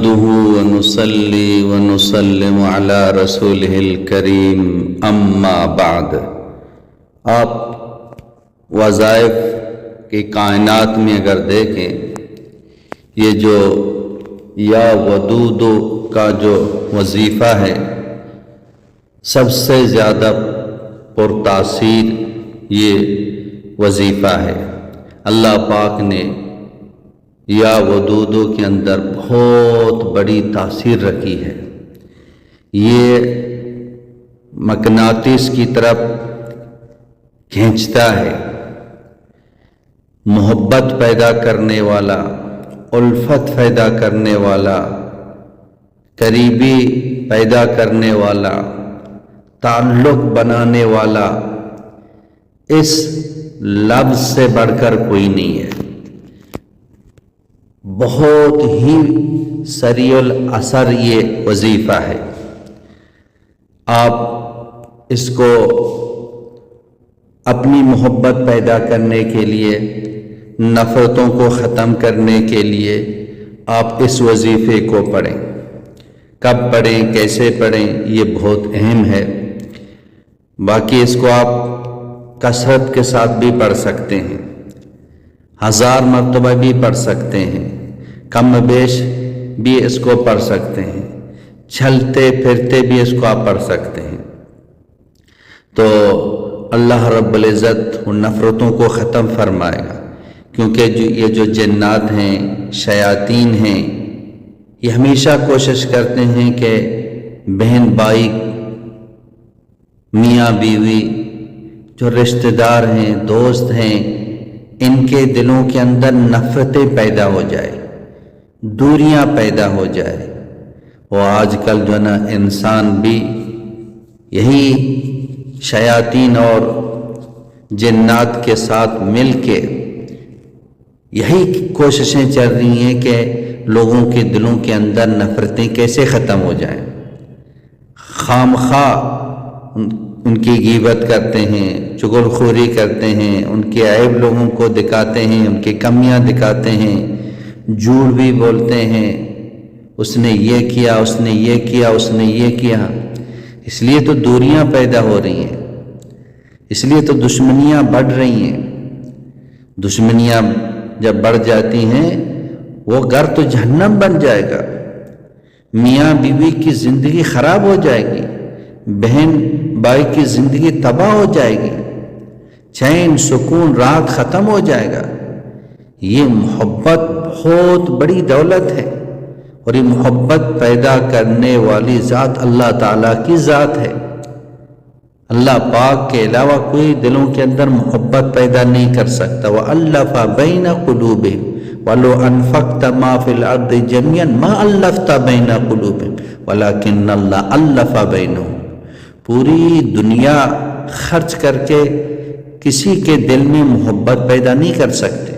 نحمده ونصلي ونسلم على رسوله الكريم اما بعد۔ آپ وظائف کی کائنات میں اگر دیکھیں، یہ جو یا ودود کا جو وظیفہ ہے سب سے زیادہ پرتاثیر یہ وظیفہ ہے۔ اللہ پاک نے یا ودودوں کے اندر بہت بڑی تاثیر رکھی ہے۔ یہ مقناطیس کی طرف کھینچتا ہے، محبت پیدا کرنے والا، الفت پیدا کرنے والا، قریبی پیدا کرنے والا، تعلق بنانے والا، اس لفظ سے بڑھ کر کوئی نہیں ہے۔ بہت ہی سریع الاثر یہ وظیفہ ہے۔ آپ اس کو اپنی محبت پیدا کرنے کے لیے، نفرتوں کو ختم کرنے کے لیے آپ اس وظیفے کو پڑھیں۔ کب پڑھیں، کیسے پڑھیں، یہ بہت اہم ہے۔ باقی اس کو آپ کثرت کے ساتھ بھی پڑھ سکتے ہیں، 1000 مرتبہ بھی پڑھ سکتے ہیں، کم بیش بھی اس کو پڑھ سکتے ہیں، چلتے پھرتے بھی اس کو آپ پڑھ سکتے ہیں۔ تو اللہ رب العزت ان نفرتوں کو ختم فرمائے گا، کیونکہ یہ جو جنات ہیں، شیاطین ہیں، یہ ہمیشہ کوشش کرتے ہیں کہ بہن بھائی، میاں بیوی، جو رشتہ دار ہیں، دوست ہیں، ان کے دلوں کے اندر نفرتیں پیدا ہو جائے، دوریاں پیدا ہو جائے۔ وہ آج کل جو ہے نا انسان بھی یہی شیاطین اور جنات کے ساتھ مل کے یہی کوششیں چل رہی ہیں کہ لوگوں کے دلوں کے اندر نفرتیں کیسے ختم ہو جائیں۔ خام خواہ ان کی غیبت کرتے ہیں، چغل خوری کرتے ہیں، ان کے عیب لوگوں کو دکھاتے ہیں، ان کی کمیاں دکھاتے ہیں، جھوٹ بھی بولتے ہیں، اس نے یہ کیا، اس نے یہ کیا، اس نے یہ کیا۔ اس لیے تو دوریاں پیدا ہو رہی ہیں، اس لیے تو دشمنیاں بڑھ رہی ہیں۔ دشمنیاں جب بڑھ جاتی ہیں، وہ گھر تو جہنم بن جائے گا، میاں بیوی کی زندگی خراب ہو جائے گی، بہن بھائی کی زندگی تباہ ہو جائے گی، چین سکون راحت ختم ہو جائے گا۔ یہ محبت بہت بڑی دولت ہے، اور یہ محبت پیدا کرنے والی ذات اللہ تعالیٰ کی ذات ہے۔ اللہ پاک کے علاوہ کوئی دلوں کے اندر محبت پیدا نہیں کر سکتا۔ وَأَلَّفَ بَيْنَ قُلُوبِهِمْ وَلَوْ أَنفَقْتَ مَا فِي الْأَرْضِ جَمِيعًا مَا أَلَّفْتَ بَيْنَ قُلُوبِهِمْ وَلَكِنَّ اللَّهَ أَلَّفَ بَيْنَهُمْ۔ پوری دنیا خرچ کر کے کسی کے دل میں محبت پیدا نہیں کر سکتے۔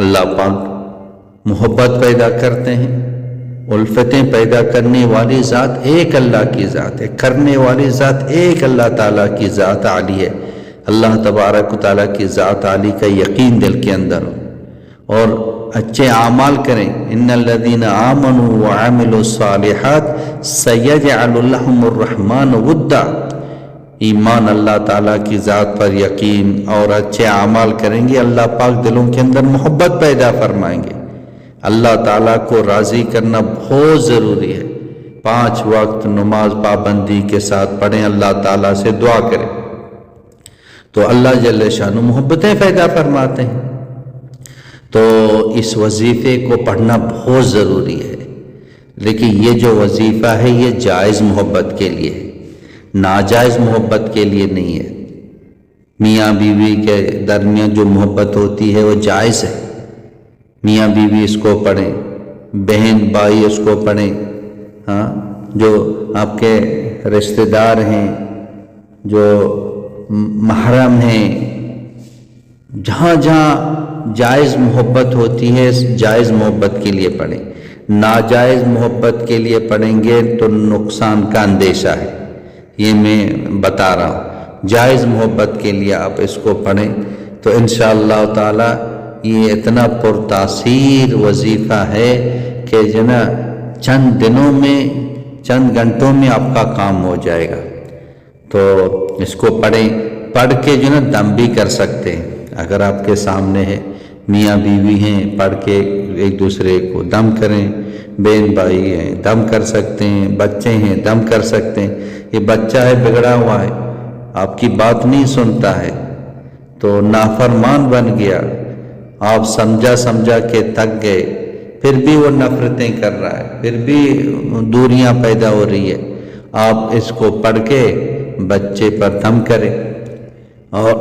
اللہ پاک محبت پیدا کرتے ہیں، الفتیں پیدا کرنے والی ذات ایک اللہ کی ذات ہے، کرنے والی ذات ایک اللہ تعالیٰ کی ذات عالی ہے۔ اللہ تبارک و تعالیٰ کی ذات عالی کا یقین دل کے اندر ہو اور اچھے اعمال کریں۔ ان الذین آمنوا وعملوا الصالحات سیجعل لهم الرحمن ودا۔ ایمان اللہ تعالیٰ کی ذات پر یقین اور اچھے اعمال کریں گے، اللہ پاک دلوں کے اندر محبت پیدا فرمائیں گے۔ اللہ تعالیٰ کو راضی کرنا بہت ضروری ہے۔ 5 وقت نماز پابندی کے ساتھ پڑھیں، اللہ تعالیٰ سے دعا کریں تو اللہ جل شانہ محبتیں پیدا فرماتے ہیں۔ تو اس وظیفے کو پڑھنا بہت ضروری ہے، لیکن یہ جو وظیفہ ہے یہ جائز محبت کے لیے ہے، ناجائز محبت کے لیے نہیں ہے۔ میاں بیوی کے درمیان جو محبت ہوتی ہے وہ جائز ہے، میاں بیوی اس کو پڑھیں، بہن بھائی اس کو پڑھیں، ہاں، جو آپ کے رشتہ دار ہیں، جو محرم ہیں، جہاں جہاں جائز محبت ہوتی ہے جائز محبت کے لیے پڑھیں۔ ناجائز محبت کے لیے پڑھیں گے تو نقصان کا اندیشہ ہے، یہ میں بتا رہا ہوں۔ جائز محبت کے لیے آپ اس کو پڑھیں تو انشاءاللہ تعالی یہ اتنا پرتاثیر وظیفہ ہے کہ جنا چند دنوں میں، چند گھنٹوں میں آپ کا کام ہو جائے گا۔ تو اس کو پڑھیں، پڑھ کے جو نا دم بھی کر سکتے ہیں۔ اگر آپ کے سامنے ہے، میاں بیوی ہیں، پڑھ کے ایک دوسرے کو دم کریں، بہن بھائی ہیں دم کر سکتے ہیں، بچے ہیں دم کر سکتے ہیں۔ یہ بچہ ہے بگڑا ہوا ہے، آپ کی بات نہیں سنتا ہے، تو نافرمان بن گیا، آپ سمجھا کے تک گئے، پھر بھی وہ نفرتیں کر رہا ہے، پھر بھی دوریاں پیدا ہو رہی ہے، آپ اس کو پڑھ کے بچے پر دم کریں۔ اور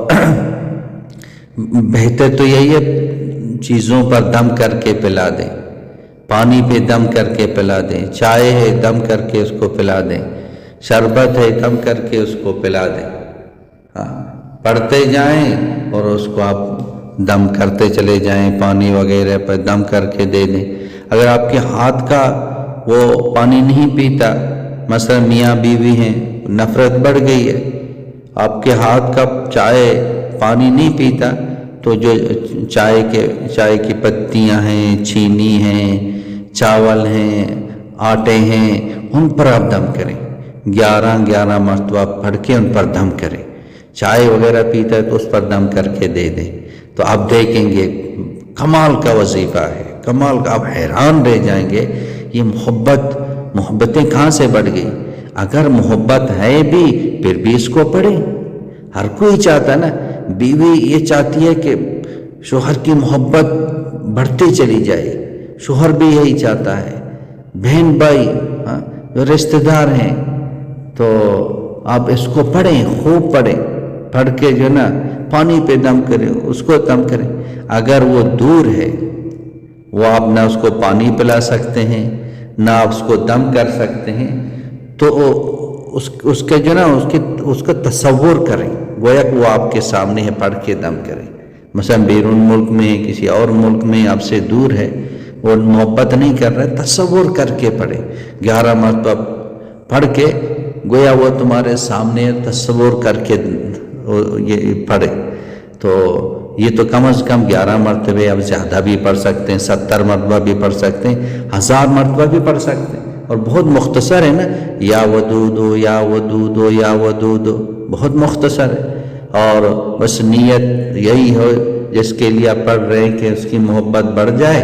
بہتر تو یہی ہے چیزوں پر دم کر کے پلا دیں، پانی پہ دم کر کے پلا دیں، چائے ہے دم کر کے اس کو پلا دیں، شربت ہے دم کر کے اس کو پلا دیں۔ ہاں، پڑھتے جائیں اور اس کو آپ دم کرتے چلے جائیں، پانی وغیرہ پر دم کر کے دے دیں۔ اگر آپ کے ہاتھ کا وہ پانی نہیں پیتا، مثلا میاں بیوی ہیں، نفرت بڑھ گئی ہے، آپ کے ہاتھ کا چائے پانی نہیں پیتا، تو جو چائے کی پتیاں ہیں، چینی ہیں، چاول ہیں، آٹے ہیں، ان پر آپ دم کریں، 11 مرتبہ پڑھ کے ان پر دم کریں۔ چائے وغیرہ پیتا ہے تو اس پر دم کر کے دے دیں، تو آپ دیکھیں گے کمال کا وظیفہ ہے، کمال کا، آپ حیران رہ جائیں گے یہ محبتیں کہاں سے بڑھ گئی۔ اگر محبت ہے بھی پھر بھی اس کو پڑھیں۔ ہر کوئی چاہتا ہے نا، بیوی یہ چاہتی ہے کہ شوہر کی محبت بڑھتی چلی جائے، شوہر بھی یہی چاہتا ہے، بہن بھائی جو رشتہ دار ہیں، تو آپ اس کو پڑھیں، خوب پڑھیں، پڑھ کے جو نا پانی پہ دم کریں، اس کو دم کریں۔ اگر وہ دور ہے، وہ آپ نہ اس کو پانی پلا سکتے ہیں، نہ آپ اس کو دم کر سکتے ہیں، تو اس کے جو نا اس کا تصور کریں، گویا کہ وہ آپ کے سامنے ہے، پڑھ کے دم کریں۔ مثلا بیرون ملک میں، کسی اور ملک میں آپ سے دور ہے، وہ محبت نہیں کر رہے، تصور کر کے پڑھیں، 11 مرتبہ پڑھ کے گویا وہ تمہارے سامنے تصور کر کے یہ پڑھے۔ تو یہ تو کم از کم 11 مرتبہ، اب زیادہ بھی پڑھ سکتے ہیں، 70 مرتبہ بھی پڑھ سکتے ہیں، 1000 مرتبہ بھی پڑھ سکتے ہیں، اور بہت مختصر ہے نا، یا ودودو یا ودودو یا ودودو، بہت مختصر ہے۔ اور بس نیت یہی ہو جس کے لیے آپ پڑھ رہے ہیں کہ اس کی محبت بڑھ جائے،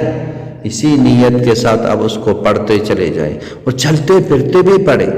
اسی نیت کے ساتھ آپ اس کو پڑھتے چلے جائیں، اور چلتے پھرتے بھی پڑھیں،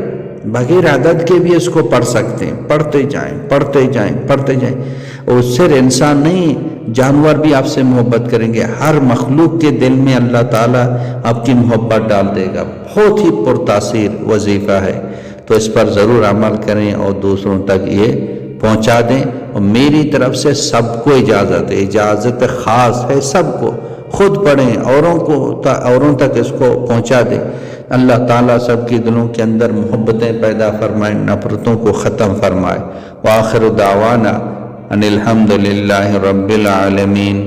بغیر عدد کے بھی اس کو پڑھ سکتے ہیں، پڑھتے جائیں پڑھتے جائیں پڑھتے جائیں۔ اور صرف انسان نہیں، جانور بھی آپ سے محبت کریں گے، ہر مخلوق کے دل میں اللہ تعالیٰ آپ کی محبت ڈال دے گا۔ بہت ہی پرتاثیر وظیفہ ہے، تو اس پر ضرور عمل کریں اور دوسروں تک یہ پہنچا دیں۔ اور میری طرف سے سب کو اجازت خاص ہے، سب کو خود پڑھیں، اوروں تک اس کو پہنچا دیں۔ اللہ تعالیٰ سب کے دلوں کے اندر محبتیں پیدا فرمائے، نفرتوں کو ختم فرمائے۔ وآخر دعوانا ان الحمد للہ رب العالمین۔